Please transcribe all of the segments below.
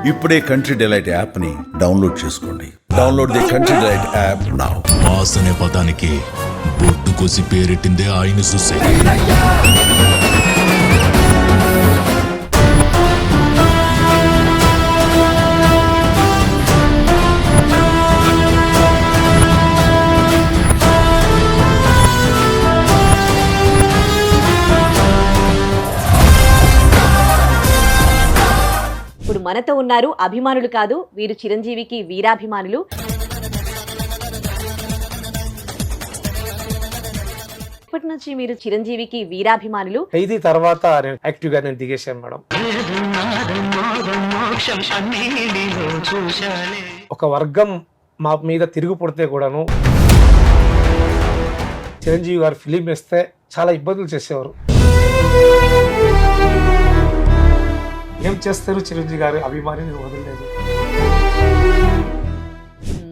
ఇప్పుడే country delight app ని download చేసుకోండి. Download the country delight app now. Mass అనే పదానికి బొట్టు కోసి పేరెట్టిందే ఆయన చూసే. ఇప్పుడు మనతో ఉన్నారు అభిమానులు కాదు, వీరు చిరంజీవికి వీరాభిమానులు. ఇప్పటి నుంచి మీరు చిరంజీవికి వీరాభిమానులు. ఖైదీ తర్వాత నేను యాక్టివ్ గా నేను దిగేశాను మేడం. ఒక వర్గం మా మీద తిరుగు పడితే కూడాను చిరంజీవి గారు ఫిలిం వేస్తే చాలా ఇబ్బందులు చేసేవారు. ఏం చేస్తారు చిరంజీవి గారు అభిమానిని వదలలేదు.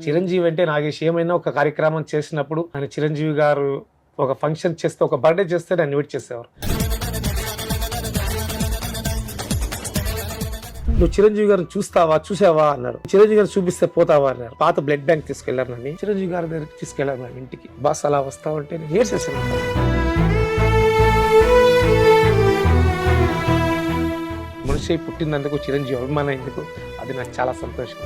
చిరంజీవి అంటే నాగేష్ ఏమైనా ఒక కార్యక్రమం చేసినప్పుడు ఆయన చిరంజీవి గారు ఒక ఫంక్షన్ చేస్తే, ఒక బర్త్డే చేస్తే నన్ను ఇన్వైట్ చేసేవారు. నువ్వు చిరంజీవి గారిని చూసావా అన్నారు. చిరంజీవి గారిని చూపిస్తే పోతావా అన్నారు. పాత బ్లడ్ బ్యాంక్ తీసుకెళ్లారు నన్ను. చిరంజీవి గారి దగ్గరికి తీసుకెళ్లారు నన్ను ఇంటికి. బాస్ అలా వస్తావంటే నేను ఏడ్చేసాను. మనిషి పుట్టినందుకు చిరంజీవి అభిమానం ఎందుకు, అది నాకు చాలా సంతోషం.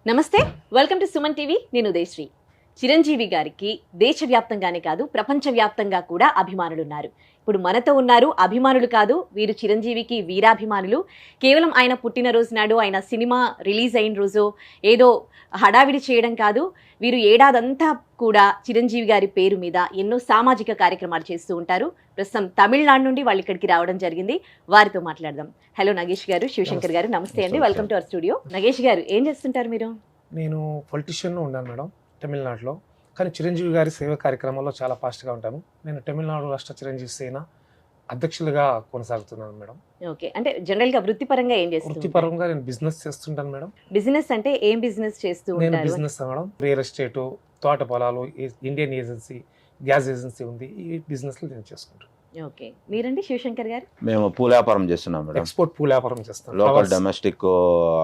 నమస్తే, వెల్కమ్ టు సుమన్ టీవీ. నేను ఉదయశ్రీ. చిరంజీవి గారికి దేశవ్యాప్తంగానే కాదు, ప్రపంచవ్యాప్తంగా కూడా అభిమానులు ఉన్నారు. ఇప్పుడు మనతో ఉన్నారు అభిమానులు కాదు, వీరు చిరంజీవికి వీరాభిమానులు. కేవలం ఆయన పుట్టినరోజు నాడు, ఆయన సినిమా రిలీజ్ అయిన రోజు ఏదో హడావిడి చేయడం కాదు, వీరు ఏడాదంతా కూడా చిరంజీవి గారి పేరు మీద ఎన్నో సామాజిక కార్యక్రమాలు చేస్తూ ఉంటారు. ప్రస్తుతం తమిళనాడు నుండి వాళ్ళు ఇక్కడికి రావడం జరిగింది. వారితో మాట్లాడదాం. హలో నగేష్ గారు, శివశంకర్ గారు, నమస్తే అండి. Welcome to our studio. Nagesh గారు, ఏం చేస్తుంటారు మీరు? నేను పొలిటీషియన్ ఉన్నాను మేడం తమిళనాడులో. కానీ చిరంజీవి గారి సేవా కార్యక్రమాల్లో చాలా ఫాస్ట్గా ఉంటాను. నేను తమిళనాడు రాష్ట్ర చిరంజీవి సేన అధ్యక్షులుగా కొనసాగుతున్నాను మేడం. ఓకే, అంటే జనరల్ గా వృత్తిపరంగా ఏం చేస్తారు? వృత్తిపరంగా నేను బిజినెస్ చేస్తుంటాను మేడం. బిజినెస్ అంటే ఏం బిజినెస్ చేస్తూ నేను ఉంటారు? బిజినెస్ మేడం, రియల్ ఎస్టేట్, తోట పొలాలు, ఇండియన్ ఏజెన్సీ, గ్యాస్ ఏజెన్సీ ఉంది. ఈ బిజినెస్లు నేను చేసుకుంటాను. ఓకే, మీరండి శివశంకర్ గారు? మేము పూల వ్యాపారం చేస్తున్నాం మేడం. ఎక్స్పోర్ట్ పూల వ్యాపారం చేస్తాను. లోకల్ డొమెస్టిక్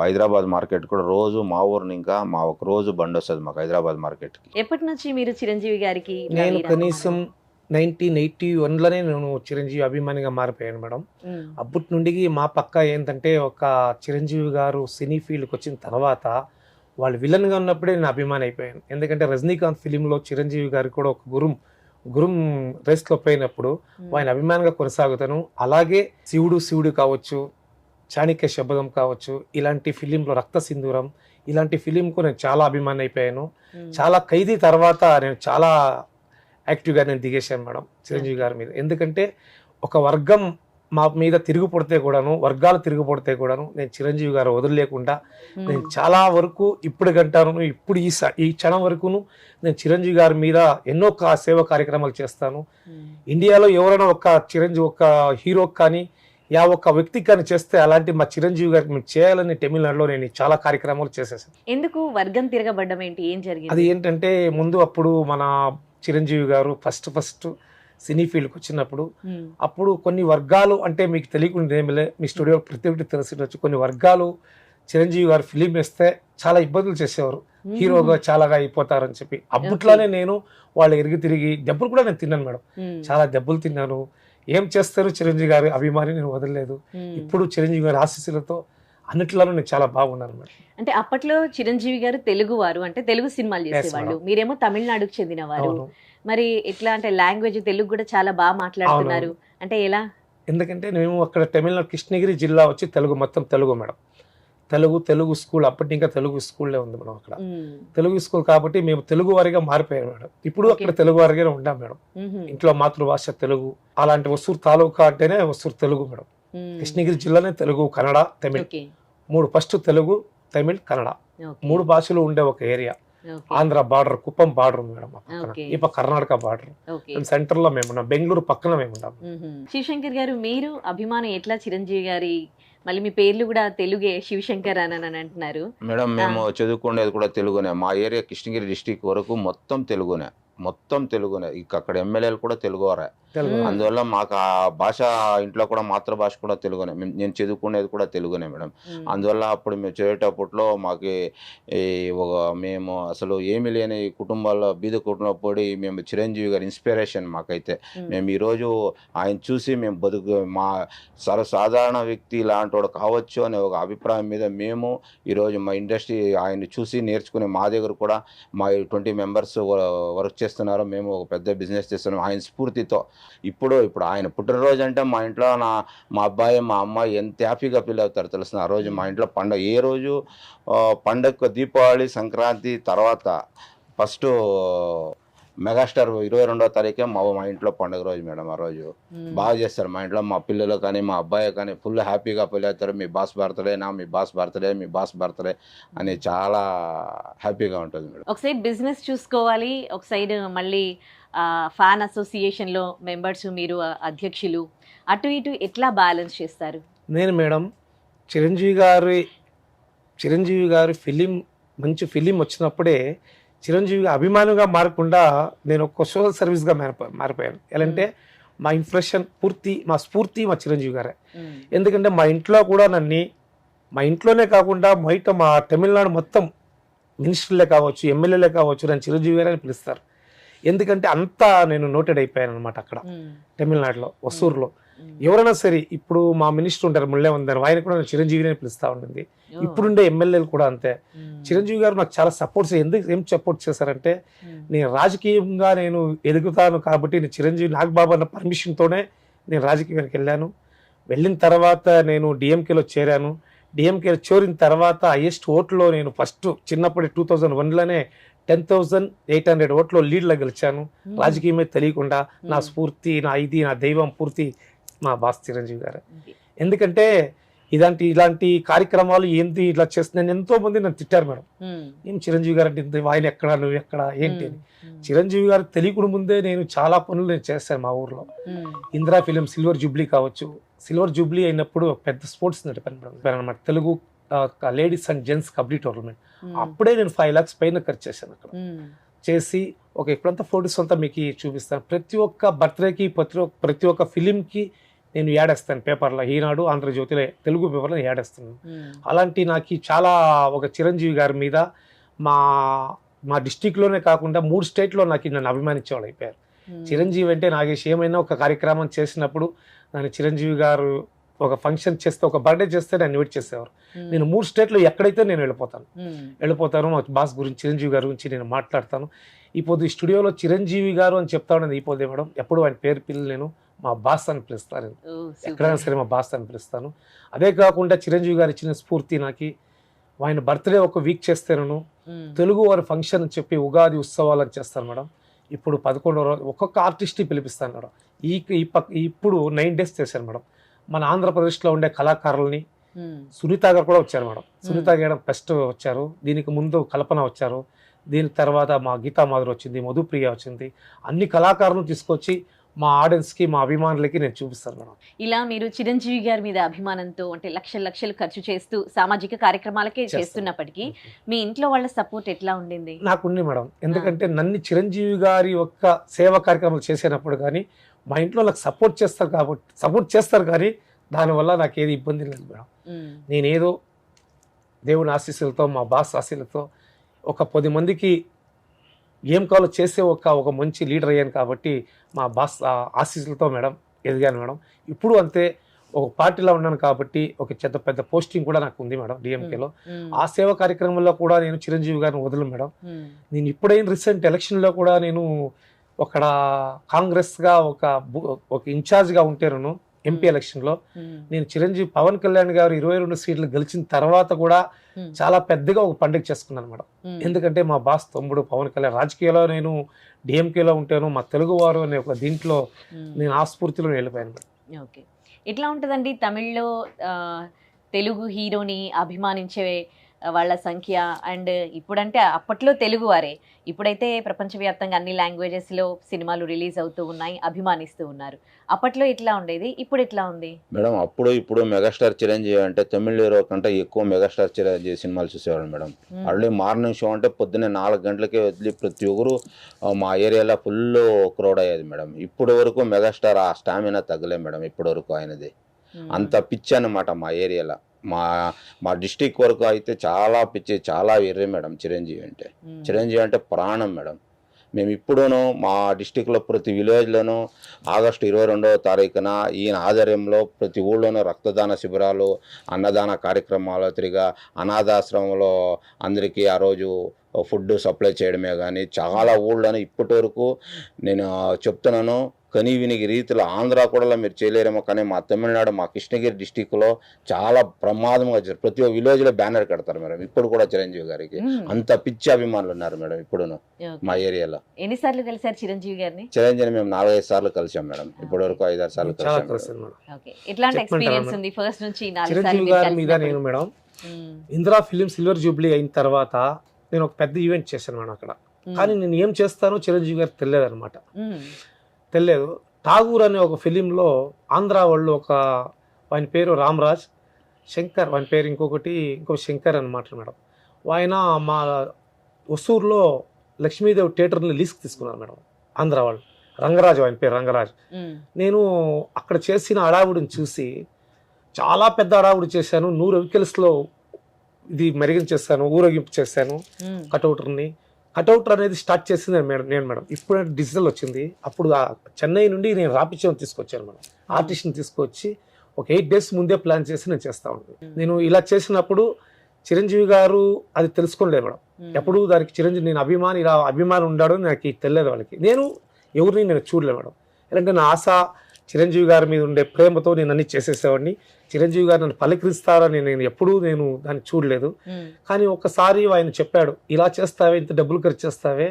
హైదరాబాద్ మార్కెట్ కూడా రోజు మా ఊరిని, ఇంకా మా ఒక రోజు బండి వస్తుంది మాకు హైదరాబాద్ మార్కెట్ కి. ఎప్పటి నుంచి మీరు చిరంజీవి గారికి? నేను కనీసం 1981లోనే నేను చిరంజీవి అభిమానిగా మారిపోయాను మేడం. అప్పటి నుండి మా పక్క ఏంటంటే, ఒక చిరంజీవి గారు సినీ ఫీల్డ్కి వచ్చిన తర్వాత వాళ్ళు విలన్గా ఉన్నప్పుడే నేను అభిమాని అయిపోయాను. ఎందుకంటే రజనీకాంత్ ఫిలింలో చిరంజీవి గారికి కూడా ఒక గురుం రేస్లో పోయినప్పుడు ఆయన అభిమానంగా కొనసాగుతాను. అలాగే శివుడు కావచ్చు, చాణక్య శబదం కావచ్చు, ఇలాంటి ఫిలింలో రక్త సింధూరం, ఇలాంటి ఫిలింకు నేను చాలా అభిమాని అయిపోయాను. చాలా ఖైదీ తర్వాత నేను చాలా యాక్టివ్గా నేను దిగేశాను మేడం చిరంజీవి గారి మీద. ఎందుకంటే ఒక వర్గం మా మీద వర్గాలు తిరుగుపడితే కూడాను నేను చిరంజీవి గారు వదిలేకుండా నేను చాలా వరకు ఇప్పుడు గంటాను. ఇప్పుడు ఈ క్షణం వరకును నేను చిరంజీవి గారి మీద ఎన్నో సేవా కార్యక్రమాలు చేస్తాను. ఇండియాలో ఎవరైనా ఒక హీరో కానీ ఒక్క వ్యక్తికి కానీ చేస్తే అలాంటి మా చిరంజీవి గారికి మేము చేయాలని తమిళనాడులో నేను చాలా కార్యక్రమాలు చేసేసాను. ఎందుకు వర్గం తిరగబడ్డం ఏంటి, ఏం జరిగింది? అది ఏంటంటే, ముందు అప్పుడు మన చిరంజీవి గారు ఫస్ట్ సినీ ఫీల్డ్కి వచ్చినప్పుడు అప్పుడు కొన్ని వర్గాలు, అంటే మీకు తెలియకుండా ఏమిలే, మీ స్టూడియో ప్రతి ఒక్కటి తెలిసి కొన్ని వర్గాలు చిరంజీవి గారు ఫిలిం వేస్తే చాలా ఇబ్బందులు చేసేవారు. హీరోగా చాలాగా అయిపోతారని చెప్పి అప్పట్లోనే నేను వాళ్ళు తిరిగి దెబ్బలు కూడా నేను తిన్నాను మేడం. చాలా దెబ్బలు తిన్నాను. ఏం చేస్తారు చిరంజీవి గారి అభిమాని నేను వదలలేదు. ఇప్పుడు చిరంజీవి గారి ఆశీస్సులతో అన్నిట్లోనూ నేను చాలా బాగున్నాను మేడం. అంటే అప్పట్లో చిరంజీవి గారు తెలుగు వారు, అంటే తెలుగు సినిమాలు చేసేవాళ్ళు, మీరేమో తమిళనాడుకు చెందిన వారు. మరి ఎట్లా అంటే లాంగ్వేజ్ తెలుగు కూడా చాలా బాగా మాట్లాడుతున్నారు అంటే ఎలా? ఎందుకంటే మేము అక్కడ తమిళనాడు కృష్ణగిరి జిల్లా వచ్చి మొత్తం తెలుగు మేడం. తెలుగు స్కూల్, అప్పటి ఇంకా తెలుగు స్కూల్లే ఉంది మేడం. అక్కడ తెలుగు స్కూల్ కాబట్టి మేము తెలుగు వారిగా మారిపోయాం మేడం. ఇప్పుడు అక్కడ తెలుగు వారిగానే ఉంటాం మేడం. ఇంట్లో మాతృభాష తెలుగు. అలాంటి వసూరు తాలూకా అంటేనే వసూరు తెలుగు మేడం. కృష్ణగిరి జిల్లానే తెలుగు, కన్నడ, తమిళ్, ఫస్ట్ తెలుగు, తమిళ్, కన్నడ 3 భాషలు ఉండే ఒక area. Andhra border, Kuppam border ఉంది మేడం. ఈ పక్క కర్ణాటక బార్డర్, సెంటర్ లో మేము ఉన్నాం. బెంగళూరు పక్కన మేము ఉన్నాం. శివశంకర్ గారు, మీరు అభిమానం ఎట్లా చిరంజీవి గారి? మళ్ళీ మీ పేర్లు కూడా తెలుగే, శివశంకర్ అని అంటున్నారు మేడం. మేము చదువుకునేది కూడా తెలుగునే. మా ఏరియా కృష్ణగిరి డిస్టిక్ వరకు మొత్తం తెలుగునే. అక్కడ ఎమ్మెల్యేలు కూడా తెలుగువారే. తెలుగు అందువల్ల మాకు ఆ భాష ఇంట్లో కూడా మాతృభాష కూడా తెలుగునే. నేను చదువుకునేది కూడా తెలుగునే మేడం. అందువల్ల అప్పుడు మేము చదివేటప్పట్లో మాకు ఈ మేము అసలు ఏమీ లేని కుటుంబాల్లో బీద కుటుంబంలో పడి మేము చిరంజీవి గారి ఇన్స్పిరేషన్ మాకైతే. మేము ఈరోజు ఆయన చూసి మేము మా సర్వసాధారణ వ్యక్తి ఇలాంటి వాడు కావచ్చు అనే ఒక అభిప్రాయం మీద మేము ఈరోజు మా ఇండస్ట్రీ ఆయన్ని చూసి నేర్చుకుని మా దగ్గర కూడా మా 20 మెంబర్స్ వర్క్ చేస్తున్నారు. మేము ఒక పెద్ద బిజినెస్ చేస్తున్నాం ఆయన స్ఫూర్తితో. ఇప్పుడు ఆయన పుట్టినరోజు అంటే మా ఇంట్లో మా అబ్బాయి మా అమ్మాయి ఎంత హ్యాపీగా ఫీల్ అవుతారు తెలుసు. ఆ రోజు మా ఇంట్లో పండగ ఏ రోజు పండగ దీపావళి సంక్రాంతి తర్వాత ఫస్ట్ మెగాస్టార్ 22వ తారీఖే మా ఇంట్లో పండుగ రోజు మేడం. ఆ రోజు బాగా చేస్తారు మా ఇంట్లో. మా పిల్లలు కానీ మా అబ్బాయి కానీ ఫుల్ హ్యాపీగా ఫీల్ అవుతారు. మీ బాస్ బర్త్డే మీ బాస్ బర్త్డే అని చాలా హ్యాపీగా ఉంటుంది మేడం. ఒక సైడ్ బిజినెస్ చూసుకోవాలి, ఒక సైడ్ మళ్ళీ ఫ్యాన్ అసోసియేషన్లో మెంబర్స్, మీరు అధ్యక్షులు, అటు ఇటు ఎట్లా బ్యాలెన్స్ చేస్తారు? నేను మేడం చిరంజీవి గారి మంచి ఫిలిం వచ్చినప్పుడే చిరంజీవి అభిమానిగా మారకుండా నేను ఒక సోషల్ సర్వీస్గా మారిపోయాను. ఎలా అంటే మా ఇంప్రెషన్ మా స్ఫూర్తి మా చిరంజీవి గారే. ఎందుకంటే మా ఇంట్లో కూడా మా ఇంట్లోనే కాకుండా బయట మా తమిళనాడు మొత్తం మినిస్టర్లే కావచ్చు, ఎమ్మెల్యేలే కావచ్చు, నన్ను చిరంజీవి గారే అని పిలుస్తారు. ఎందుకంటే అంతా నేను నోటెడ్ అయిపోయాను అనమాట అక్కడ తమిళనాడులో, ఒసూరులో. ఎవరైనా సరే, ఇప్పుడు మా మినిస్టర్ ఉంటారు ముళ్ళే ఉందారు, ఆయన కూడా నేను చిరంజీవిని పిలుస్తూ ఉంటుంది. ఇప్పుడుండే ఎమ్మెల్యేలు కూడా అంతే. చిరంజీవి గారు నాకు చాలా సపోర్ట్స్. ఏం సపోర్ట్ చేశారంటే, నేను రాజకీయంగా నేను ఎదుగుతాను కాబట్టి నేను చిరంజీవి నాగబాబు అన్న పర్మిషన్తోనే నేను రాజకీయానికి వెళ్ళిన తర్వాత నేను డిఎంకేలో చేరాను. డిఎంకేలో చేరిన తర్వాత హైయెస్ట్ ఓట్లో నేను ఫస్ట్ చిన్నప్పుడు 2001లోనే 10,800 ఓట్లు లీడ్లో గెలిచాను. రాజకీయమే తెలియకుండా నా స్ఫూర్తి, నా దైవం పూర్తి మా బాస్ చిరంజీవి గారు. ఎందుకంటే ఇలాంటి కార్యక్రమాలు ఏంటి ఇట్లా చేస్తున్నాను. ఎంతో మంది నన్ను తిట్టారు మేడం, ఏం చిరంజీవి గారు అంటే ఆయన ఎక్కడ, నువ్వు ఎక్కడ, ఏంటి అని. చిరంజీవి గారు తెలియకుండా ముందే నేను చాలా పనులు నేను చేశాను మా ఊర్లో. ఇందిరా ఫిలిం సిల్వర్ జూబ్లీ కావచ్చు, సిల్వర్ జూబ్లీ అయినప్పుడు పెద్ద స్పోర్ట్స్ నడిపాను అనమాట. Telugu ladies and gents kabaddi tournament. అప్పుడే నేను 5 lakhs పైన ఖర్చు చేశాను అక్కడ. చేసి ఇప్పుడంతా ఫోటోస్ అంతా మీకు చూపిస్తాను. ప్రతి ఒక్క బర్త్డేకి, ప్రతి ఒక్క ఫిలింకి నేను యాడేస్తాను పేపర్లో, ఈనాడు, ఆంధ్రజ్యోతిలో, తెలుగు పేపర్లో యాడేస్తాను. అలాంటి నాకు చాలా ఒక చిరంజీవి గారి మీద మా డిస్టిక్లోనే కాకుండా 3 స్టేట్లో నన్ను అభిమానించేవాళ్ళు అయిపోయారు. చిరంజీవి అంటే నాగేష్ ఏమైనా ఒక కార్యక్రమం చేసినప్పుడు నన్ను చిరంజీవి గారు ఒక ఫంక్షన్ చేస్తే, ఒక బర్త్డే చేస్తే నన్ను ఇన్వైట్ చేసేవారు. నేను 3 స్టేట్లో ఎక్కడైతే నేను వెళ్ళిపోతాను. మా బాస్ గురించి, చిరంజీవి గారి గురించి నేను మాట్లాడతాను. ఇప్పుడు ఈ స్టూడియోలో చిరంజీవి గారు అని చెప్తా ఉన్నది అయిపోతే మేడం, ఎప్పుడు ఆయన పేరు నేను మా బాస్ అని పిలుస్తాను. ఎక్కడైనా సరే మా బాస్ అని పిలుస్తాను. అదే కాకుండా చిరంజీవి గారు ఇచ్చిన స్ఫూర్తి నాకు, ఆయన బర్త్డే ఒక వీక్ చేస్తాను, తెలుగు వారి ఫంక్షన్ అని చెప్పి ఉగాది ఉత్సవాలు అని చేస్తాను మేడం. ఇప్పుడు 11వ రోజు ఒక్కొక్క ఆర్టిస్ట్ని పిలిపిస్తాను మేడం. ఇప్పుడు 9 days చేశాను మేడం. మన ఆంధ్రప్రదేశ్లో ఉండే కళాకారులని, సునీత గారు కూడా వచ్చారు మేడం. సునీత గారు ఫస్ట్ వచ్చారు, దీనికి ముందు కల్పన వచ్చారు, దీని తర్వాత మా గీతా మాధురి వచ్చింది, మధుప్రియ వచ్చింది. అన్ని కళాకారులను తీసుకొచ్చి మా ఆడియన్స్కి, మా అభిమానులకి నేను చూపిస్తాను మేడం. ఇలా మీరు చిరంజీవి గారి మీద అభిమానంతో, అంటే లక్షలు ఖర్చు చేస్తూ సామాజిక కార్యక్రమాలకే చేస్తున్నప్పటికీ మీ ఇంట్లో వాళ్ళ సపోర్ట్ ఎట్లా ఉండింది? నాకు ఉంది మేడం. ఎందుకంటే నన్ను చిరంజీవి గారి యొక్క సేవా కార్యక్రమాలు చేసేటప్పుడు కానీ మా ఇంట్లో నాకు సపోర్ట్ చేస్తారు కానీ దానివల్ల నాకు ఏది ఇబ్బంది లేదు మేడం. నేనేదో దేవుని ఆశీస్సులతో, మా బాస్ ఆశీస్సులతో ఒక 10 మందికి ఏం కావాలో చేసే ఒక మంచి లీడర్ అయ్యాను కాబట్టి మా బాస్ ఆశీస్సులతో మేడం ఎదిగాను మేడం. ఇప్పుడు అంతే, ఒక పార్టీలో ఉన్నాను కాబట్టి ఒక పెద్ద పోస్టింగ్ కూడా నాకు ఉంది మేడం డిఎంకేలో. ఆ సేవా కార్యక్రమంలో కూడా నేను చిరంజీవి గారిని వదలను మేడం. నేను ఇప్పుడైన రీసెంట్ ఎలక్షన్లో కూడా నేను అక్కడ కాంగ్రెస్గా ఒక ఇన్ఛార్జ్గా ఉంటాను ఎంపీ ఎలక్షన్లో. నేను చిరంజీవి పవన్ కళ్యాణ్ గారు 22 సీట్లు గెలిచిన తర్వాత కూడా చాలా పెద్దగా ఒక పండుగ చేసుకున్నాను మేడం. ఎందుకంటే మా బాస్ తమ్ముడు పవన్ కళ్యాణ్ రాజకీయాల్లో, నేను డిఎంకేలో ఉంటాను, మా తెలుగు వారు అనే ఒక దీంట్లో నేను ఆ స్ఫూర్తిలో వెళ్ళిపోయాను మేడం. ఓకే, ఎట్లా ఉంటుందండి తమిళ్లో తెలుగు హీరోని అభిమానించే వాళ్ళ సంఖ్య అండ్ ఇప్పుడంటే అప్పట్లో తెలుగు వారే, ఇప్పుడైతే ప్రపంచవ్యాప్తంగా అన్ని లాంగ్వేజెస్లో సినిమాలు రిలీజ్ అవుతూ ఉన్నాయి, అభిమానిస్తూ ఉన్నారు. అప్పట్లో ఇట్లా ఉండేది, ఇప్పుడు ఎట్లా ఉంది? మేడం ఇప్పుడు మెగాస్టార్ చిరంజీవి అంటే తమిళ హీరో కంటే ఎక్కువ మెగాస్టార్ చిరంజీవి సినిమాలు చూసేవాడు మేడం. అర్లీ మార్నింగ్ షో అంటే పొద్దున్నే 4 గంటలకే వదిలి ప్రతి ఒక్కరు మా ఏరియాలో ఫుల్ క్రౌడ్ అయ్యేది మేడం. ఇప్పటి వరకు మెగాస్టార్ ఆ స్టామినా తగ్గలే మేడం ఇప్పటి వరకు ఆయనది. అంత పిచ్చి అన్నమాట మా ఏరియాలో. మా డిస్టిక్ వరకు అయితే చాలా పిచ్చి, చాలా ఎర్రి మేడం చిరంజీవి అంటే. చిరంజీవి అంటే ప్రాణం మేడం. మేము ఇప్పుడును మా డిస్టిక్లో ప్రతి విలేజ్లోనూ ఆగస్టు 22వ తారీఖున ఈయన ఆధ్వర్యంలో ప్రతి ఊళ్ళోనూ రక్తదాన శిబిరాలు, అన్నదాన కార్యక్రమాలు తిరిగా అనాథాశ్రమంలో అందరికీ ఆ రోజు ఫుడ్ సప్లై చేయడమే కానీ చాలా ఊళ్ళోనే ఇప్పటి వరకు నేను చెప్తున్నాను, కనీవినిగి రీతిలో ఆంధ్ర కూడా మీరు చేయలేరేమో, కానీ మా తమిళనాడు మా కృష్ణగిరి డిస్టిక్లో చాలా ప్రమాదంగా ప్రతి ఒక్క విలేజ్లో బ్యానర్ కడతారు మేడం. ఇప్పుడు కూడా చిరంజీవి గారికి అంత పిచ్చి అభిమానులు ఉన్నారు మేడం ఇప్పుడును మా ఏరియాలో. ఎన్నిసార్లు కలిసారు చిరంజీవి గారిని? చిరంజీవి మేము 4-5 సార్లు కలిసాం మేడం. ఇప్పటి వరకు 5-6 సార్లు కలిసాం. ఎట్లాంటి ఎక్స్పీరియన్స్ ఉంది ఫస్ట్ నుంచి? చిరంజీవి గారి మీద నేను madam Indira film silver Jubilee అయిన తర్వాత నేను ఒక పెద్ద ఈవెంట్ చేశాను మేడం అక్కడ. కానీ నేను ఏం చేస్తానో చిరంజీవి గారికి తెలియదు అనమాట. తెలియదు. ఠాగూర్ అనే ఒక ఫిలింలో ఆంధ్ర వాళ్ళు ఒక, ఆయన పేరు రామరాజ్ శంకర్, ఆయన పేరు ఇంకో శంకర్ అనమాట మేడం. ఆయన మా ఒసూరులో లక్ష్మీదేవి థియేటర్ని లీస్కి తీసుకున్నారు మేడం ఆంధ్ర వాళ్ళు. రంగరాజు, ఆయన పేరు రంగరాజ్. నేను అక్కడ చేసిన హడావుడిని చూసి చాలా పెద్ద హడావుడి చేశాను. 100 వెహికల్స్లో ఇది మెరిగించేస్తాను, ఊరేగింపు చేశాను కటౌటర్ని. కటౌటర్ అనేది స్టార్ట్ చేసింది నేను మేడం. ఇప్పుడు డిజిటల్ వచ్చింది. అప్పుడు చెన్నై నుండి నేను రాపిచ్చని తీసుకొచ్చాను మేడం. ఆర్టిస్ట్ని తీసుకొచ్చి ఒక 8 days ముందే ప్లాన్ చేసి నేను చేస్తా ఉంటాను. నేను ఇలా చేసినప్పుడు చిరంజీవి గారు అది తెలుసుకోలేదు మేడం. ఎప్పుడు దానికి చిరంజీవి నేను అభిమాని ఉన్నాడు నాకు తెలియదు వాళ్ళకి. నేను ఎవరిని నేను చూడలే మేడం. ఎందుకంటే నా ఆశ చిరంజీవి గారి మీద ఉండే ప్రేమతో నేను అన్ని చేసేసేవాడిని. చిరంజీవి గారు నన్ను పలకరిస్తారని నేను ఎప్పుడూ దాన్ని చూడలేదు. కానీ ఒక్కసారి ఆయన చెప్పాడు, ఇలా చేస్తావే, ఇంత డబ్బులు ఖర్చు చేస్తావే,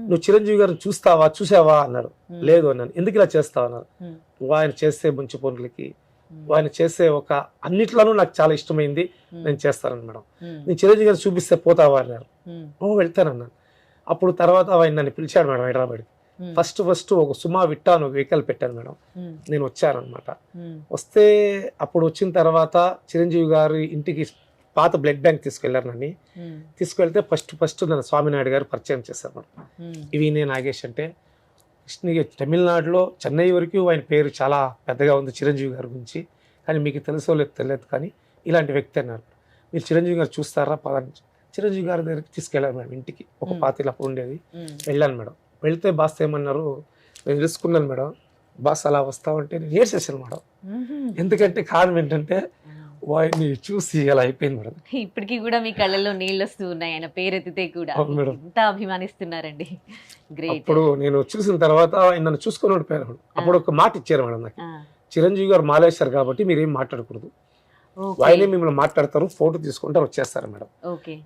నువ్వు చిరంజీవి గారిని చూసావా అన్నాడు. లేదు అన్నాను. ఎందుకు ఇలా చేస్తావు అన్నారు. ఆయన చేసే మంచి పనులకి, ఆయన చేసే ఒక అన్నిట్లోనూ నాకు చాలా ఇష్టమైంది, నేను చేస్తాను మేడం. నేను చిరంజీవి గారిని చూపిస్తే పోతావా అన్నారు. వెళ్తానన్నాను. అప్పుడు తర్వాత ఆయన నన్ను పిలిచాడు మేడం హైదరాబాద్కి. ఫస్ట్ ఒక సుమా విట్టాను వెహికల్ పెట్టాను మేడం. నేను వచ్చానమాట. వస్తే అప్పుడు వచ్చిన తర్వాత చిరంజీవి గారి ఇంటికి పాత బ్లడ్ బ్యాంక్ తీసుకెళ్లారు నన్ను. తీసుకెళ్తే ఫస్ట్ నన్ను స్వామినాయుడు గారు పరిచయం చేశారు మేడం. ఇవి నేను నాగేష్ అంటే కృష్ణగిరి తమిళనాడులో చెన్నై వరకు ఆయన పేరు చాలా పెద్దగా ఉంది చిరంజీవి గారి గురించి. కానీ మీకు తెలుసో లేదు తెలియదు, కానీ ఇలాంటి వ్యక్తి అన్నారు. మీరు చిరంజీవి గారు చూస్తారా పదాన్ని. చిరంజీవి గారి దగ్గరికి తీసుకెళ్ళారు మేడం ఇంటికి. ఒక పాతిలు అప్పుడు ఉండేది. వెళ్ళాను మేడం. వెళ్తే బాస్ ఏమన్నారు, నేను తెలుసుకున్నాను మేడం. బాస్ అలా వస్తామంటే నేను ఏడ్చేసాను మేడం. ఎందుకంటే కారణం ఏంటంటే వాడిని చూసి అలా అయిపోయింది మేడం. ఇప్పటికీ కూడా మీ కళ్ళల్లో నీళ్ళు వస్తూ ఉన్నాయి ఆయన పేరెత్తితే కూడా. ఎంత అభిమానిస్తున్నారండి. గ్రేట్. అప్పుడు నేను చూసిన తర్వాత ఆయన నన్ను చూసుకొని ఉండిపోయారు మేడం. అప్పుడు ఒక మాట ఇచ్చారు మేడం నాకు, చిరంజీవి గారు మాలేశారు కాబట్టి మీరేం మాట్లాడకూడదు, ఆయనే మిమ్మల్ని మాట్లాడతారు, ఫోటో తీసుకుంటారు, వచ్చేస్తారు మేడం.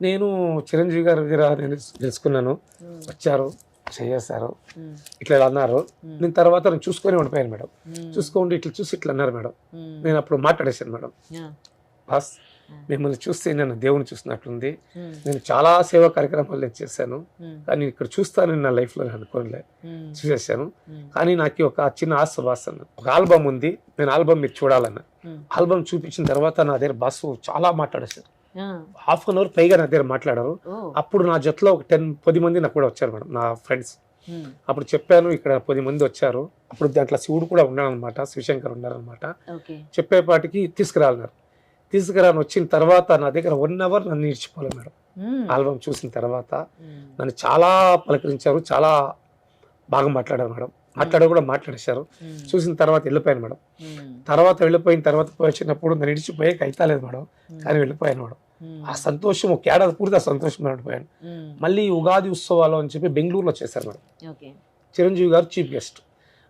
నేను చిరంజీవి గారి దగ్గర నేను తెలుసుకున్నాను. వచ్చారు, చేశారు, ఇట్లా అన్నారు. నేను తర్వాత నేను చూసుకొని ఉండిపోయాను మేడం. చూసుకోండి ఇట్లా చూసి ఇట్లా అన్నారు మేడం. నేను అప్పుడు మాట్లాడేశాను మేడం, బాస్ మిమ్మల్ని చూస్తే నేను దేవుని చూసినట్లుంది. నేను చాలా సేవా కార్యక్రమాలు నేను చేశాను, కానీ ఇక్కడ చూస్తానని నా లైఫ్లో అనుకోలే, చూసేసాను. కానీ నాకు ఒక చిన్న ఆశ బాస్ అన్న, ఒక ఆల్బమ్ ఉంది, నేను ఆల్బమ్ మీరు చూడాలన్నా. ఆల్బమ్ చూపించిన తర్వాత నా దగ్గర బాస్ చాలా మాట్లాడేశారు. 1/2 hour పైగా నా దగ్గర మాట్లాడారు. అప్పుడు నా జట్లో ఒక 10 మంది నాకు కూడా వచ్చారు మేడం, నా ఫ్రెండ్స్. అప్పుడు చెప్పాను ఇక్కడ 10 మంది వచ్చారు. అప్పుడు దాంట్లో శివుడు కూడా ఉన్నాడనమాట, శివశంకర్ ఉన్నారనమాట. చెప్పేపాటికి తీసుకురాలన్నారు. తీసుకురాని వచ్చిన తర్వాత నా దగ్గర 1 hour నన్ను ఇచ్చిపోలేదు మేడం. ఆల్బమ్ చూసిన తర్వాత నన్ను చాలా పలకరించారు, చాలా బాగా మాట్లాడారు మేడం. కూడా మాట్లాడేశారు. చూసిన తర్వాత వెళ్ళిపోయాను మేడం. వెళ్ళిపోయిన తర్వాత వచ్చినప్పుడు నన్ను ఇడిచిపోయాక అయితలేదు మేడం, కానీ వెళ్ళిపోయాను మేడం. ఆ సంతోషం ఒక ఏడాది పూర్తి ఆ సంతోషం పడిపోయాను. మళ్ళీ ఉగాది ఉత్సవాలు అని చెప్పి బెంగళూరులో చేశారు మేడం. చిరంజీవి గారు చీఫ్ గెస్ట్.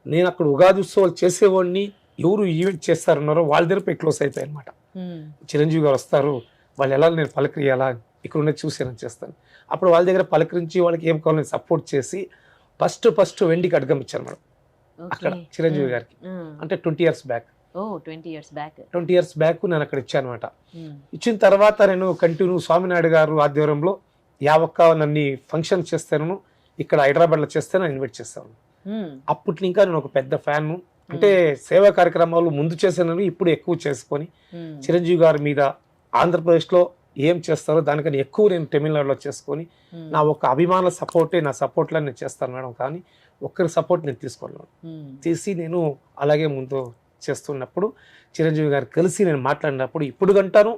నేను అక్కడ ఉగాది ఉత్సవాలు చేసేవాడిని, ఎవరు ఈవెంట్ చేస్తారన్నారో వాళ్ళ దగ్గర క్లోజ్ అయిపోయాయి అనమాట. చిరంజీవి గారు వస్తారు, వాళ్ళు ఎలా నేను పలకరియాలా, ఇక్కడ ఉన్నది చూసి నేను చేస్తాను. అప్పుడు వాళ్ళ దగ్గర పలకరించి వాళ్ళకి ఏం కావాలో నేను సపోర్ట్ చేసి ఫస్ట్ వెండికి అడ్గం ఇచ్చాను మేడం అక్కడ చిరంజీవి గారికి. అంటే 20 years బ్యాక్. ఓ 20 years బ్యాక్. 20 years బ్యాక్ నేను అక్కడ ఇచ్చాను అనమాట. ఇచ్చిన తర్వాత నేను కంటిన్యూ స్వామినాయుడు గారు ఆధ్వర్యంలో నన్ను ఫంక్షన్ చేస్తాను ఇక్కడ హైదరాబాద్లో చేస్తే నేను ఇన్వైట్ చేస్తాను. అప్పటి ఇంకా నేను ఒక పెద్ద ఫ్యాన్. అంటే సేవా కార్యక్రమాలు ముందు చేశాను, ఇప్పుడు ఎక్కువ చేసుకొని చిరంజీవి గారి మీద ఆంధ్రప్రదేశ్లో ఏం చేస్తారో దానికన్నా ఎక్కువ నేను తమిళనాడులో చేసుకొని నా ఒక అభిమానుల సపోర్టే నా సపోర్ట్లో నేను చేస్తాను మేడం. కానీ ఒక్కరి సపోర్ట్ నేను తీసుకోను. తీసి నేను అలాగే ముందు చేస్తున్నప్పుడు చిరంజీవి గారు కలిసి నేను మాట్లాడినప్పుడు ఇప్పుడు గంటాను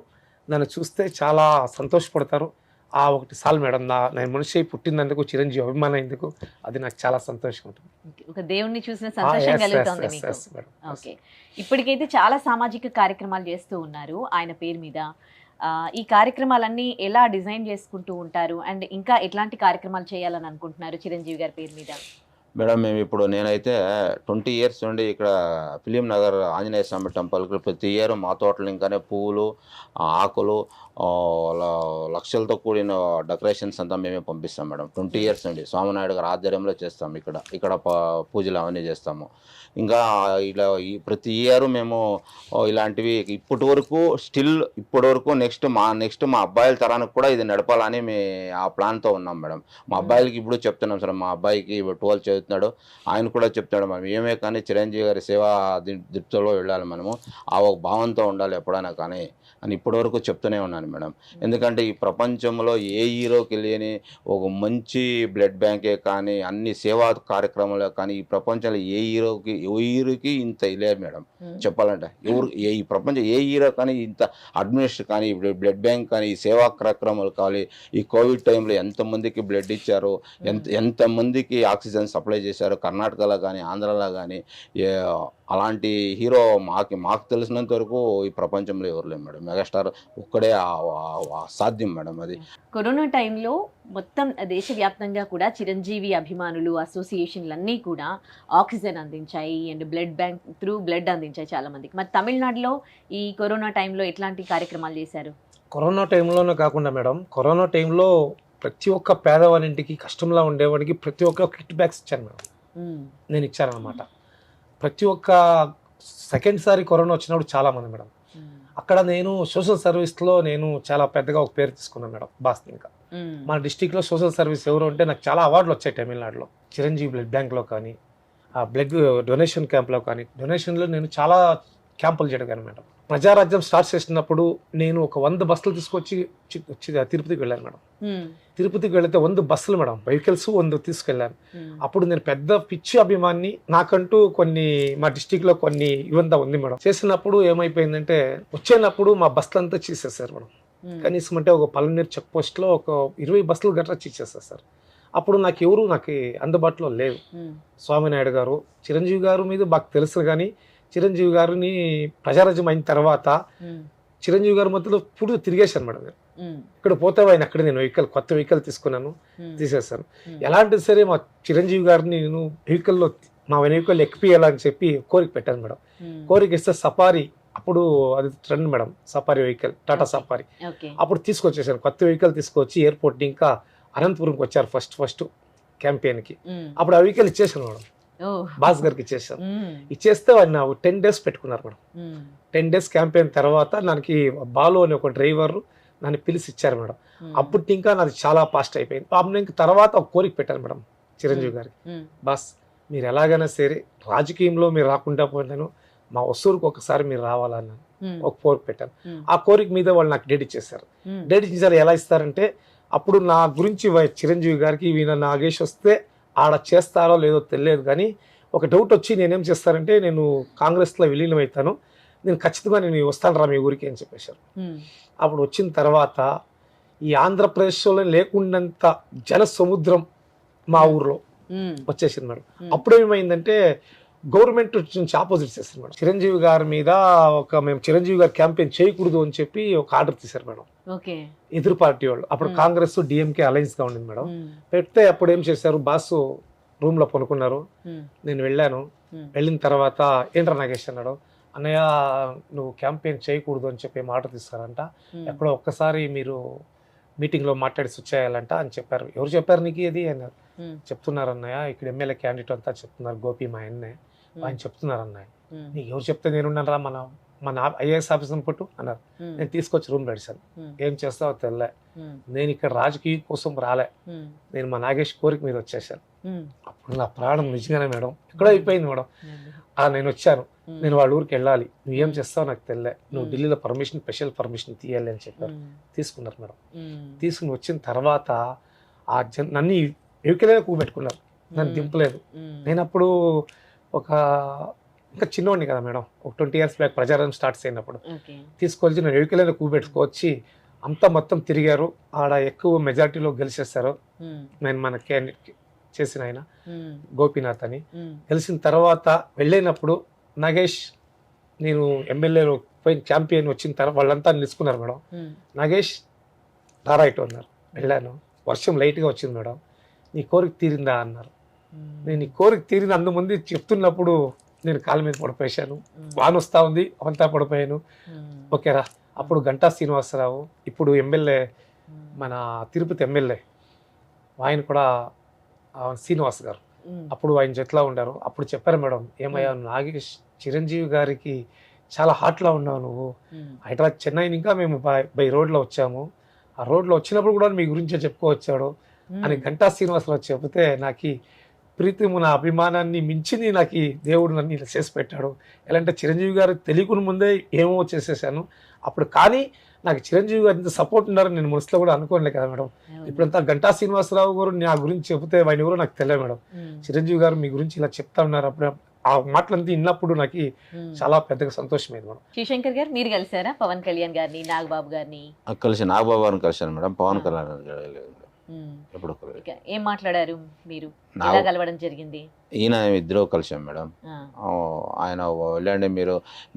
నన్ను చూస్తే చాలా సంతోషపడతారు. ఆ ఒకటి సాల్ మేడం, నేను మనిషి పుట్టినందుకు చిరంజీవి అభిమానం ఎందుకు అది నాకు చాలా సంతోషంగా ఉంటుంది. ఒక దేవుణ్ణి చూసిన సంతోషం కలుగుతుంది మీకు. ఓకే, ఇప్పటికైతే చాలా సామాజిక కార్యక్రమాలు చేస్తూ ఉన్నారు ఆయన పేరు మీద. ఈ కార్యక్రమాలన్నీ ఎలా డిజైన్ చేసుకుంటూ ఉంటారు అండ్ ఇంకా ఎట్లాంటి కార్యక్రమాలు చేయాలని అనుకుంటున్నారు చిరంజీవి గారి పేరు మీద? మేడం మేము ఇప్పుడు నేనైతే 20 years నుండి ఇక్కడ ఫిలిం నగర్ ఆంజనేయ స్వామి టెంపుల్కి ప్రతి ఇయర్ మా తోటలు ఇంకానే పువ్వులు, ఆకులు, లక్షలతో కూడిన డెకరేషన్స్ అంతా మేమే పంపిస్తాం మేడం. 20 years నుండి స్వామినాయుడు గారి ఆధ్వర్యంలో చేస్తాం. ఇక్కడ పూజలు అవన్నీ చేస్తాము. ఇంకా ఇలా ప్రతి ఇయర్ మేము ఇలాంటివి ఇప్పటి వరకు నెక్స్ట్ మా అబ్బాయిల తరానికి కూడా ఇది నడపాలని ఆ ప్లాన్తో ఉన్నాం మేడం. మా అబ్బాయిలకి ఇప్పుడు చెప్తున్నాం సార్, మా అబ్బాయికి 12 చదువుతున్నాడు, ఆయన కూడా చెప్తాడు మనం ఏమే కానీ చిరంజీవి గారి సేవా దృప్తిలో వెళ్ళాలి, మనము ఆ ఒక భావంతో ఉండాలి ఎప్పుడైనా కానీ అని ఇప్పటివరకు చెప్తూనే ఉన్నాను మేడం. ఎందుకంటే ఈ ప్రపంచంలో ఏ హీరోకి లేని ఒక మంచి బ్లడ్ బ్యాంకే కానీ అన్ని సేవా కార్యక్రమాలు కానీ ఈ ప్రపంచంలో ఏ హీరోకి ఇంత ఇలేదు మేడం. చెప్పాలంటే ఈ ప్రపంచం ఏ హీరో కానీ ఇంత అడ్మినిస్ట్రేషన్ కానీ బ్లడ్ బ్యాంక్ కానీ ఈ సేవా కార్యక్రమాలు కానీ ఈ కోవిడ్ టైంలో ఎంతమందికి బ్లడ్ ఇచ్చారు, ఎంతమందికి ఆక్సిజన్ సప్లై చేశారు కర్ణాటకలో కానీ ఆంధ్రాలో కానీ. అలాంటి హీరో మాకు తెలిసినంత వరకు ఈ ప్రపంచంలో ఎవరు లేరు మేడం. మెగాస్టార్ ఒక్కడే సాధ్యం మేడం. అది కరోనా టైంలో మొత్తం దేశవ్యాప్తంగా కూడా చిరంజీవి అభిమానులు అసోసియేషన్లన్నీ కూడా ఆక్సిజన్ అందించాయి and blood bank through blood అందించాయి చాలా మందికి. మరి తమిళనాడులో ఈ కరోనా టైంలో ఎట్లాంటి కార్యక్రమాలు చేశారు? కరోనా టైంలోనే కాకుండా మేడం, కరోనా టైంలో ప్రతి ఒక్క పేదవాడింటికి కష్టంలో ఉండేవాడికి ప్రతి ఒక్క కిట్ బ్యాగ్స్ ఇచ్చాను మేడం. నేను ఇచ్చానమాట. ప్రతి ఒక్క సెకండ్ సారి కరోనా వచ్చినప్పుడు చాలా మంది మేడం అక్కడ నేను సోషల్ సర్వీస్లో నేను చాలా పెద్దగా ఒక పేరు తీసుకున్నాను మేడం. బాస్ ఇంకా మన డిస్టిక్లో సోషల్ సర్వీస్ ఎవరు అంటే నాకు చాలా అవార్డులు వచ్చాయి తమిళనాడులో. చిరంజీవి బ్లడ్ బ్యాంక్లో కానీ ఆ బ్లడ్ డొనేషన్ క్యాంప్లో కానీ డొనేషన్లో నేను చాలా క్యాంపులు జరిగాను మేడం. ప్రజారాజ్యం స్టార్ట్ చేసినప్పుడు నేను ఒక 100 బస్సులు తీసుకొచ్చి తిరుపతికి వెళ్ళాను మేడం. తిరుపతికి వెళితే 100 బస్సులు మేడం, వెహికల్స్ 100 తీసుకెళ్ళాను. అప్పుడు నేను పెద్ద పిచ్చి అభిమాని, నాకంటూ కొన్ని మా డిస్టిక్లో కొన్ని ఇవంతా ఉంది మేడం. చేసినప్పుడు ఏమైపోయిందంటే వచ్చేటప్పుడు మా బస్సులంతా చేసేసారు మేడం. కనీసం అంటే ఒక పల్లెనీరు చెక్ పోస్ట్లో ఒక 20 బస్సులు గట్రా చేసేస్తారు సార్. అప్పుడు నాకు అందుబాటులో లేవు. స్వామినాయుడు గారు చిరంజీవి గారు మీద బాగా తెలుసు, కానీ చిరంజీవి గారిని ప్రజారాజ్యం అయిన తర్వాత చిరంజీవి గారి మధ్యలో ఇప్పుడు తిరిగేశాను మేడం. ఇక్కడ పోతే ఆయన అక్కడ నేను కొత్త వెహికల్ తీసుకున్నాను, తీసేసాను. ఎలాంటి సరే మా చిరంజీవి గారిని నేను మా వెహికల్ ఎక్కిపియాలని చెప్పి కోరిక పెట్టాను మేడం. కోరిక ఇస్తే సఫారీ, అప్పుడు అది trend madam, safari vehicle, Tata safari. అప్పుడు తీసుకొచ్చేసాను కొత్త వెహికల్ తీసుకొచ్చి ఎయిర్పోర్ట్ ఇంకా అనంతపురంకి వచ్చారు ఫస్ట్ క్యాంపెయిన్కి. అప్పుడు ఆ వెహికల్ ఇచ్చేసాను మేడం, బాస్ గారికి ఇచ్చేసాను. ఇచ్చేస్తే ఆయన 10 days పెట్టుకున్నారు మేడం. 10 days క్యాంపెయిన్ తర్వాత నాకు బాలు అని ఒక డ్రైవర్ నన్ను పిలిచి ఇచ్చారు మేడం. అప్పుడు ఇంకా నాది చాలా ఫాస్ట్ అయిపోయింది. అప్పుడు తర్వాత ఒక కోరిక పెట్టాను మేడం చిరంజీవి గారికి, బాస్ మీరు ఎలాగైనా సరే రాజకీయంలో మీరు రాకుండా పోయినాను, మా ఒసూరుకు ఒకసారి మీరు రావాలన్నాను. ఒక కోరిక పెట్టాను. ఆ కోరిక మీద వాళ్ళు నాకు డేట్ ఇచ్చేసారు. డేట్ ఇచ్చేసారు ఎలా ఇస్తారంటే, అప్పుడు నా గురించి చిరంజీవి గారికి ఈయన నాగేష్ వస్తే ఆడ చేస్తారో లేదో తెలియదు, కానీ ఒక డౌట్ వచ్చి నేనేం చేస్తానంటే నేను కాంగ్రెస్లో విలీనం అవుతాను, నేను ఖచ్చితంగా నేను వస్తాను రా మీ ఊరికి అని చెప్పేశారు. అప్పుడు వచ్చిన తర్వాత ఈ ఆంధ్రప్రదేశ్లో లేకుండంత జన సముద్రం మా ఊర్లో వచ్చేసింది మేడం. అప్పుడు ఏమైందంటే గవర్నమెంట్ నుంచి ఆపోజిట్ చేస్తారు మేడం. చిరంజీవి గారి మీద మేము చిరంజీవి గారి క్యాంపెయిన్ చేయకూడదు అని చెప్పి ఒక ఆర్డర్ తీశారు మేడం ఎదురు పార్టీ వాళ్ళు. అప్పుడు కాంగ్రెస్ డిఎంకే అలయన్స్ గా ఉండింది మేడం. పెడితే అప్పుడు ఏం చేశారు, బాసు రూమ్ లో పనుకున్నారు. నేను వెళ్ళాను. వెళ్ళిన తర్వాత ఏంట్రా నాగేష్ అన్నాడు, అన్నయ్య నువ్వు క్యాంపెయిన్ చేయకూడదు అని చెప్పి ఆర్డర్ తీస్తారంట, ఎక్కడో ఒక్కసారి మీరు మీటింగ్ లో మాట్లాడి స్విచ్ చేయాలంట అని చెప్పారు. ఎవరు చెప్పారు నీకు ఇది అన్నారు. చెప్తున్నారు అన్నయ్య, ఇక్కడ ఎమ్మెల్యే క్యాండిడేట్ అంతా చెప్తున్నారు, గోపి మా అన్నే ఆయన చెప్తున్నారు అన్నయ్య. నీకు ఎవరు చెప్తే నేనున్నాను రా, మన ఐఏఎస్ ఆఫీసర్ని పుట్టు అన్నారు. నేను తీసుకొచ్చి రూమ్ పెడిసాను. ఏం చేస్తావో తెల్లే, నేను ఇక్కడ రాజకీయ కోసం రాలే, నేను మా నాగేష్ కోరిక మీద వచ్చేసాను. అప్పుడు నా ప్రాణం నిజంగానే మేడం ఎక్కడో అయిపోయింది మేడం. నేను వచ్చాను, నేను వాళ్ళ ఊరికి వెళ్ళాలి, నువ్వేం చేస్తావు నాకు తెల్లే, నువ్వు ఢిల్లీలో స్పెషల్ పర్మిషన్ తీయాలి అని చెప్పారు. తీసుకున్నారు మేడం. తీసుకుని వచ్చిన తర్వాత నన్ను వెహికలే కూబెట్టుకున్నారు, నన్ను దింపలేదు. నేను అప్పుడు ఇంకా చిన్నవాడిని కదా మేడం, ఒక 20 years బ్యాక్ ప్రచారం స్టార్ట్ అయినప్పుడు తీసుకొచ్చి నేను వెహికలైనా కూబెట్టుకొచ్చి అంతా మొత్తం తిరిగారు. ఆడ ఎక్కువ మెజార్టీలో గెలిచేస్తారు. నేను మన క్యాండిడేట్ చేసిన ఆయన గోపీనాథ్ అని గెలిచిన తర్వాత వెళ్ళినప్పుడు నాగేష్ నేను ఎమ్మెల్యేలో పోయిన ఛాంపియన్ వచ్చిన తర్వాత వాళ్ళంతా నిలుచుకున్నారు మేడం. నాగేష్ రారాయిట్ అన్నారు. వెళ్ళాను, వర్షం లైట్గా వచ్చింది మేడం. నీ కోరిక తీరిందా అన్నారు. నేను ఈ కోరిక తీరిన అందుమంది చెప్తున్నప్పుడు నేను కాళ్ళ మీద పడిపోయాను. వాన వస్తూ ఉంది, అవంతా పడిపోయాను. ఓకేరా. అప్పుడు గంటా శ్రీనివాసరావు, ఇప్పుడు ఎమ్మెల్యే, మన తిరుపతి ఎమ్మెల్యే, ఆయన కూడా శ్రీనివాస్ గారు, అప్పుడు ఆయన జట్లో ఉండారు. అప్పుడు చెప్పారు మేడం, ఏమయ్యా నాగేష్ చిరంజీవి గారికి చాలా హాట్లో ఉన్నావు నువ్వు. హైదరాబాద్ చెన్నై ఇంకా మేము బై రోడ్లో వచ్చాము, ఆ రోడ్లో వచ్చినప్పుడు కూడా మీ గురించే చెప్పుకోవచ్చాడు అని గంటా శ్రీనివాసరావు చెబితే నాకు ప్రీతిము, నా అభిమానాన్ని మించింది నాకు దేవుడు నన్ను ఇలా చేసి పెట్టాడు. ఎలా అంటే చిరంజీవి గారు తెలియకుండా ముందే ఏమో చేసేసాను అప్పుడు. కానీ నాకు చిరంజీవి గారు ఇంత సపోర్ట్ ఉన్నారని నేను మనసులో కూడా అనుకోలే కదా మేడం. ఇప్పుడంతా గంటా శ్రీనివాసరావు గారు నా గురించి చెబితే ఆయన ఎవరో నాకు తెలియదు మేడం. చిరంజీవి గారు మీ గురించి ఇలా చెప్తా ఉన్నారు. అప్పుడు ఆ మాటలంతా విన్నప్పుడు నాకు చాలా పెద్దగా సంతోషమైంది మేడం. శివశంకర్ గారు మీరు కలిసారా పవన్ కళ్యాణ్ గారిని, నాగబాబు గారిని? కలిసి నాగబాబు గారిని కలిసాను మేడం, పవన్ కళ్యాణ్ ఎప్పుడు ఏం మాట్లాడారు మీరు? ఎలా కలవడం జరిగింది? ఈయన ఇద్దరు కలిసాం మేడం. ఆయన వెళ్ళండి,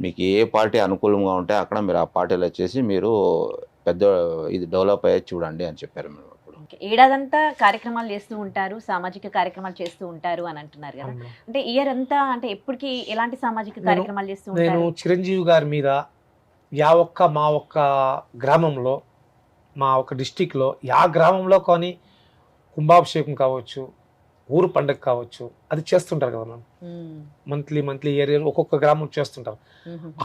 మీకు ఏ పార్టీ అనుకూలంగా ఉంటే అక్కడ మీరు ఆ పార్టీలో చేసి మీరు పెద్ద ఇది డెవలప్ అయ్యే చూడండి అని చెప్పారు మేడం. ఏడాదంతా కార్యక్రమాలు చేస్తూ ఉంటారు, సామాజిక కార్యక్రమాలు చేస్తూ ఉంటారు అని అంటున్నారు కదా. అంటే ఇయర్ అంతా అంటే ఎప్పటికీ ఎలాంటి సామాజిక కార్యక్రమాలు చేస్తూ ఉంటారు? నేను చిరంజీవి గారి మీద మా ఒక్క గ్రామంలో, మా ఒక డిస్టిక్లో, గ్రామంలో కానీ కుంభాభిషేకం కావచ్చు, ఊరు పండుగ కావచ్చు, అది చేస్తుంటారు కదా మనం. మంత్లీ ఇయర్ ఒక్కొక్క గ్రామం చేస్తుంటారు.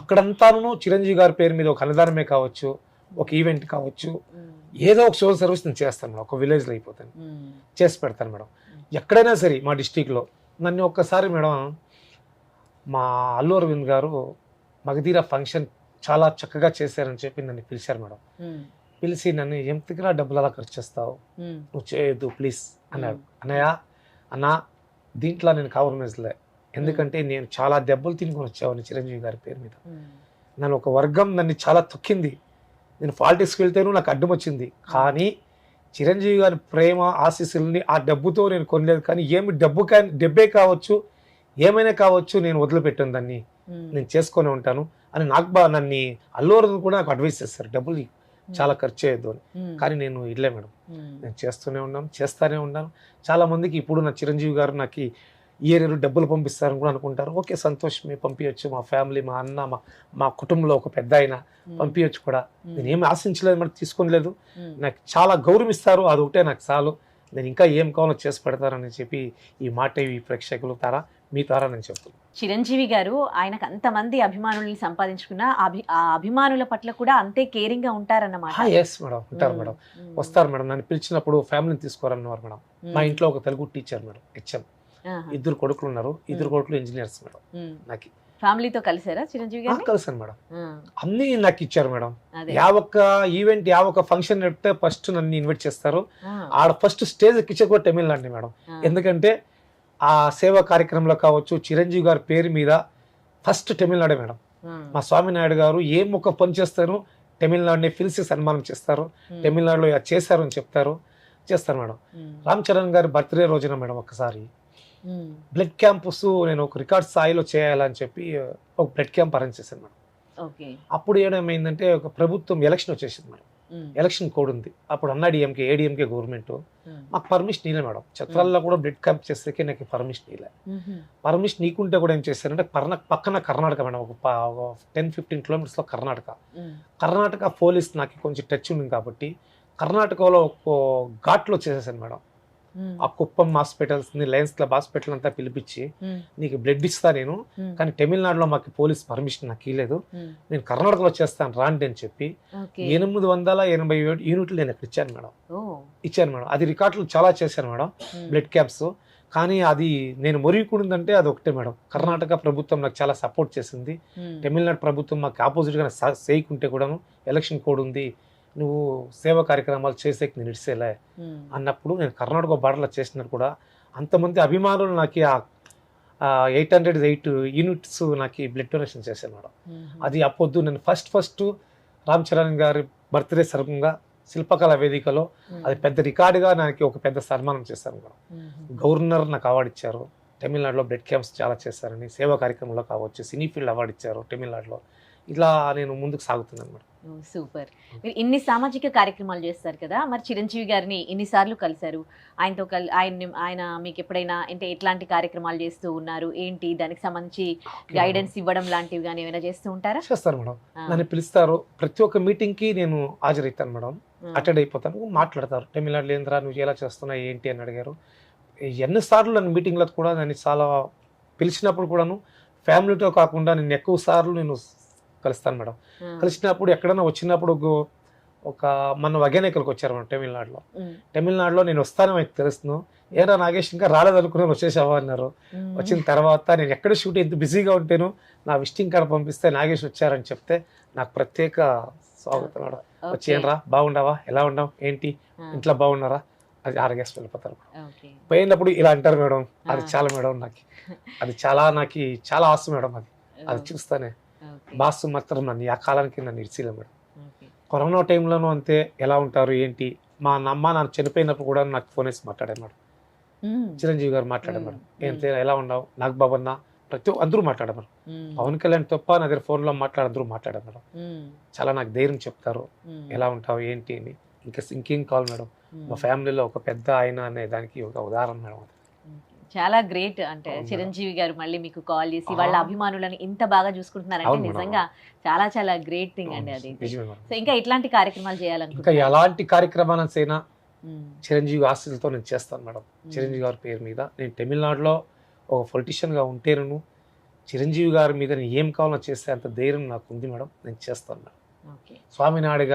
అక్కడంతాను చిరంజీవి గారి పేరు మీద ఒక అన్నదానమే కావచ్చు, ఒక ఈవెంట్ కావచ్చు, ఏదో ఒక సోషల్ సర్వీస్ నేను చేస్తాను మేడం. ఒక విలేజ్లో అయిపోతాను, చేసి పెడతాను మేడం. ఎక్కడైనా సరే మా డిస్టిక్లో నన్ను ఒక్కసారి మేడం మా అల్లు అరవింద్ గారు మగధీర ఫంక్షన్ చాలా చక్కగా చేశారని చెప్పి నన్ను పిలిచారు మేడం. పిలిచి నన్ను ఎంతగా డబ్బులు అలా ఖర్చు చేస్తావు, నువ్వు చేయొద్దు ప్లీజ్ అన్నాడు. అన్నా దీంట్లో నేను కాంప్రమైజ్లే, ఎందుకంటే నేను చాలా దెబ్బలు తినుకొని వచ్చాను చిరంజీవి గారి పేరు మీద. నన్ను ఒక వర్గం నన్ను చాలా తొక్కింది, నేను పాలిటిక్స్కి వెళ్తేనూ నాకు అడ్డం వచ్చింది. కానీ చిరంజీవి గారి ప్రేమ ఆశీస్సుల్ని ఆ డబ్బుతో నేను కొనలేదు. కానీ డబ్బే కావచ్చు, ఏమైనా కావచ్చు, నేను వదిలిపెట్టాను, దాన్ని నేను చేసుకొని ఉంటాను అని నన్ను అల్లు అరవింద్ కూడా నాకు అడ్వైస్ చేస్తారు, డబ్బులు చాలా ఖర్చు చేయొద్దు అని. కానీ నేను ఇల్లే మేడం, నేను చేస్తానే ఉన్నాను. చాలా మందికి ఇప్పుడు నా చిరంజీవి గారు నాకు ఇయర్ డబ్బులు పంపిస్తారని కూడా అనుకుంటారు. ఓకే, సంతోషమే, పంపించచ్చు. మా ఫ్యామిలీ, మా అన్న, మా కుటుంబంలో ఒక పెద్ద ఆయన పంపించచ్చు కూడా. నేను ఏమి ఆశించలేదు మరి, తీసుకోలేదు. నాకు చాలా గౌరవిస్తారు, అది ఒకటే నాకు చాలు. నేను ఇంకా ఏం కావాలో చేసి పెడతారని చెప్పి ఈ మాట ఈ ప్రేక్షకులు తారా మీ ద్వారా నేను చెప్తాను. చిరంజీవి గారు ఆయనకు అంతమంది అభిమానుల్ని సంపాదించుకున్న ఆ అభిమానుల పట్ల కూడా అంతే కేరింగ్ గా ఉంటారన్నమాట. ఎస్ మేడం, ఉంటారు మేడం, వస్తారు మేడం. నన్ను పిలిచినప్పుడు ఫ్యామిలీని తీసుకోరన్నారు మేడం. మా ఇంట్లో ఒక తెలుగు టీచర్ మేడం, హెచ్ఎం, 2 కొడుకులు ఉన్నారు, 2 కొడుకులు ఇంజనీర్స్ మేడం. నాకు ఫ్యామిలీతో కలిసారా చిరంజీవి గారు? కలిసాను మేడం. అన్ని నాకు ఇచ్చారు మేడం. ఒక్క ఈవెంట్, ఒక్క ఫంక్షన్ పెడితే ఫస్ట్ నన్ను ఇన్వైట్ చేస్తారు. ఆడ ఫస్ట్ స్టేజ్ ఎక్కించే కూడా తమిళనాడు మేడం. ఎందుకంటే ఆ సేవా కార్యక్రమంలో కావచ్చు, చిరంజీవి గారి పేరు మీద ఫస్ట్ తమిళనాడే మేడం. మా స్వామినాయుడు గారు ఏం ఒక పని చేస్తారు, తమిళనాడుని పిలిచి సన్మానం చేస్తారు, తమిళనాడులో చేశారు అని చేస్తారు మేడం. రామ్ చరణ్ గారి బర్త్డే రోజున మేడం ఒకసారి బ్లడ్ క్యాంప్స్ నేను ఒక రికార్డ్ స్థాయిలో చేయాలని చెప్పి ఒక బ్లడ్ క్యాంప్ అరేంజ్ చేశాను మేడం. అప్పుడు ఏమైందంటే ఒక ప్రభుత్వం ఎలక్షన్ వచ్చేసింది మేడం. ఎలక్షన్ కోడ్ ఉంది అప్పుడు. అన్నాడీఎంకే ఏడీఎంకే గవర్నమెంట్ మాకు పర్మిషన్ ఇలే మేడం. చిత్రాల్లో కూడా బ్లడ్ క్యాంప్ చేసేకి నాకు పర్మిషన్ ఇలే. పర్మిషన్ నీకుంటే కూడా ఏం చేశారంటే పక్కన కర్ణాటక మేడం, ఒక 10-15 కిలోమీటర్స్లో కర్ణాటక పోలీస్ నాకు కొంచెం టచ్ ఉంది కాబట్టి కర్ణాటకలో ఒక ఘాట్లో చేసేసాను మేడం. ఆ Kuppam hospitals Lions club hospital అంతా పిలిపించి నీకు బ్లడ్ ఇస్తా నేను, కానీ తమిళనాడులో మాకు పోలీస్ పర్మిషన్ నాకు ఇవ్వలేదు, నేను కర్ణాటకలో చేస్తాను రాండి అని చెప్పి 887 యూనిట్లు నేను అక్కడ ఇచ్చాను మేడం. అది రికార్డులు చాలా చేశాను మేడం, బ్లడ్ క్యాంప్స్. కానీ అది నేను మొరిగికుందంటే అది ఒకటే మేడం, కర్ణాటక ప్రభుత్వం నాకు చాలా సపోర్ట్ చేసింది, తమిళనాడు ప్రభుత్వం మాకు ఆపోజిట్గా చేయకుంటే కూడాను ఎలక్షన్ కోడ్ ఉంది, నువ్వు సేవా కార్యక్రమాలు చేసేకి నేను ఇడిసేలే అన్నప్పుడు నేను కర్ణాటక బార్డర్లో చేసినప్పుడు కూడా అంతమంది అభిమానులు నాకు 808 యూనిట్స్ నాకు బ్లడ్ డొనేషన్ చేశాను మేడం. అది అప్పొద్దు నేను ఫస్ట్ రామ్ చరణ్ గారి బర్త్డే సందర్భంగా శిల్పకళా వేదికలో అది పెద్ద రికార్డుగా నాకు ఒక పెద్ద సన్మానం చేశాను మేడం. గవర్నర్ నాకు అవార్డు ఇచ్చారు, తమిళనాడులో బ్లడ్ క్యాంప్స్ చాలా చేశారని, సేవా కార్యక్రమంలో కావచ్చు, సినీ ఫీల్డ్ అవార్డు ఇచ్చారు తమిళనాడులో. ఇలా నేను ముందుకు సాగుతున్నాను మేడం. సూపర్. మీరు ఇన్ని సామాజిక కార్యక్రమాలు చేస్తారు కదా, మరి చిరంజీవి గారిని ఎన్నిసార్లు కలిశారు? ఆయనతో ఆయన మీకు ఎప్పుడైనా అంటే ఎట్లాంటి కార్యక్రమాలు చేస్తూ ఉన్నారు ఏంటి, దానికి సంబంధించి గైడెన్స్ ఇవ్వడం లాంటివి కానీ ఏమైనా చేస్తూ ఉంటారా? చేస్తారు మేడం, నన్ను పిలుస్తారు, ప్రతి ఒక్క మీటింగ్ కి నేను హాజరవుతాను మేడం, అటెండ్ అయిపోతాను, మాట్లాడతారు. తమిళనాడులో ఏంద్రా నువ్వు ఎలా చేస్తున్నావు ఏంటి అని అడిగారు. ఎన్నిసార్లు నన్ను మీటింగ్లో కూడా నన్ను చాలా పిలిచినప్పుడు కూడాను ఫ్యామిలీతో కాకుండా నేను ఎక్కువ సార్లు నేను కలుస్తాను మేడం. కలిసినప్పుడు ఎక్కడైనా వచ్చినప్పుడు ఒక మన వగేనేకలకు వచ్చారు మేడం తమిళనాడులో నేను వస్తానని మీకు తెలుస్తున్నాను, ఏరా నాగేష్ ఇంకా రాలేదనుకున్నాను వచ్చేసావా అన్నారు. వచ్చిన తర్వాత నేను ఎక్కడ షూట్ ఎంత బిజీగా ఉంటేను నా విజిటింగ్ కార్డు పంపిస్తే నాగేష్ వచ్చారని చెప్తే నాకు ప్రత్యేక స్వాగతం మేడం. వచ్చి ఏంట్రా బాగుండవా, ఎలా ఉండవు ఏంటి, ఇంట్లో బాగున్నారా, అది ఆరగేసి వెళ్ళిపోతారు. పోయినప్పుడు ఇలా అంటారు మేడం, అది చాలా మేడం నాకు అది చాలా ఆశ మేడం, అది చూస్తానే బాస్ మాత్రం నన్ను ఆ కాలానికి నన్ను ఇడిచిలే మేడం. కరోనా టైంలోనూ అంతే, ఎలా ఉంటారు ఏంటి, మా అమ్మ నాన్న చనిపోయినప్పుడు కూడా నాకు ఫోన్ వేసి మాట్లాడారు మేడం, చిరంజీవి గారు మాట్లాడారు మేడం, ఏంటి ఎలా ఉన్నావు, నాకు బాబన్నా అందరూ మాట్లాడారు మేడం. పవన్ కళ్యాణ్ తప్ప నా దగ్గర ఫోన్లో అందరూ మాట్లాడారు మేడం. చాలా నాకు ధైర్యం చెప్తారు, ఎలా ఉంటావు ఏంటి అని. ఇంకేం కావాలి మేడం, మా ఫ్యామిలీలో ఒక పెద్ద ఆయన అనే దానికి ఒక ఉదాహరణ మేడం. చాలా గ్రేట్. అంటే చిరంజీవి గారు మళ్ళీ మీకు కాల్ చేసి వాళ్ళ అభిమానులను ఇంత బాగా చూసుకుంటున్నారంటే నిజంగా చాలా చాలా గ్రేట్ థింగ్ అండి అది. సో ఇంకా ఇట్లాంటి కార్యక్రమాలు చేయాలనుకుంటున్నా, ఇంకా ఎలాంటి కార్యక్రమాలైనా చిరంజీవి ఆశలతో నేను చేస్తాను మేడం. చిరంజీవి గారి పేరు మీద నేను తమిళనాడులో ఒక పొలిటీషియన్ గా ఉంటేను చిరంజీవి గారి మీద నేను ఏం కావాలో చేస్తే అంత ధైర్యం నాకు ఉంది మేడం, నేను చేస్తాను మేడం. స్వామినాయుడు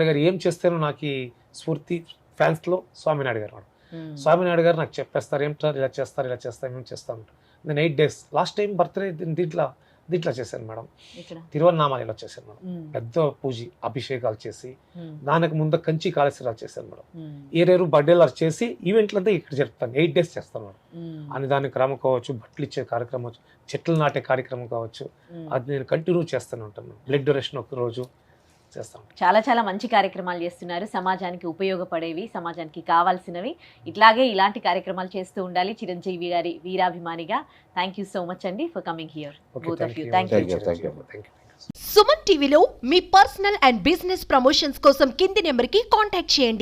గారు ఏం చేస్తేనో నాకు ఈ స్ఫూర్తి ఫ్యాన్స్ లో స్వామినాయుడు గారు మేడం. స్వామినాయుడు గారు నాకు చెప్పేస్తారు, ఏం సార్ ఇలా చేస్తారు ఏం చేస్తాను. నేను 8 days లాస్ట్ టైం బర్త్డే దీంట్లో చేశాను మేడం, తిరువన్నామలలో చేశాను మేడం. పెద్ద పూజ అభిషేకాలు చేసి దానికి ముందు కంచి కాళేశ్వరాలు చేశాను మేడం. ఏరేరు బర్త్డేలు చేసి ఈవెంట్లంతా ఇక్కడ జరుపుతాను, 8 days చేస్తాను మేడం. అని దాని క్రమం కావచ్చు, బట్టలు ఇచ్చే కార్యక్రమం కావచ్చు, చెట్లు నాటే కార్యక్రమం కావచ్చు, అది నేను కంటిన్యూ చేస్తూనే ఉంటాను. బ్లడ్ డొనేషన్ ఒక రోజు చేస్తాం. చాలా చాలా మంచి కార్యక్రమాలు చేస్తున్నారు, సమాజానికి ఉపయోగపడేవి, సమాజానికి కావాల్సినవి. ఇలాంటి కార్యక్రమాలు చేస్తూ ఉండాలి చిరంజీవి గారి వీరాభిమానిగా. థ్యాంక్ యూ సో మచ్ అండి for coming here both of you. Thank you. Suman టీవీలో మీ పర్సనల్ అండ్ బిజినెస్ ప్రమోషన్స్ కోసం కింది నెంబర్కి కాంటాక్ట్ చేయండి.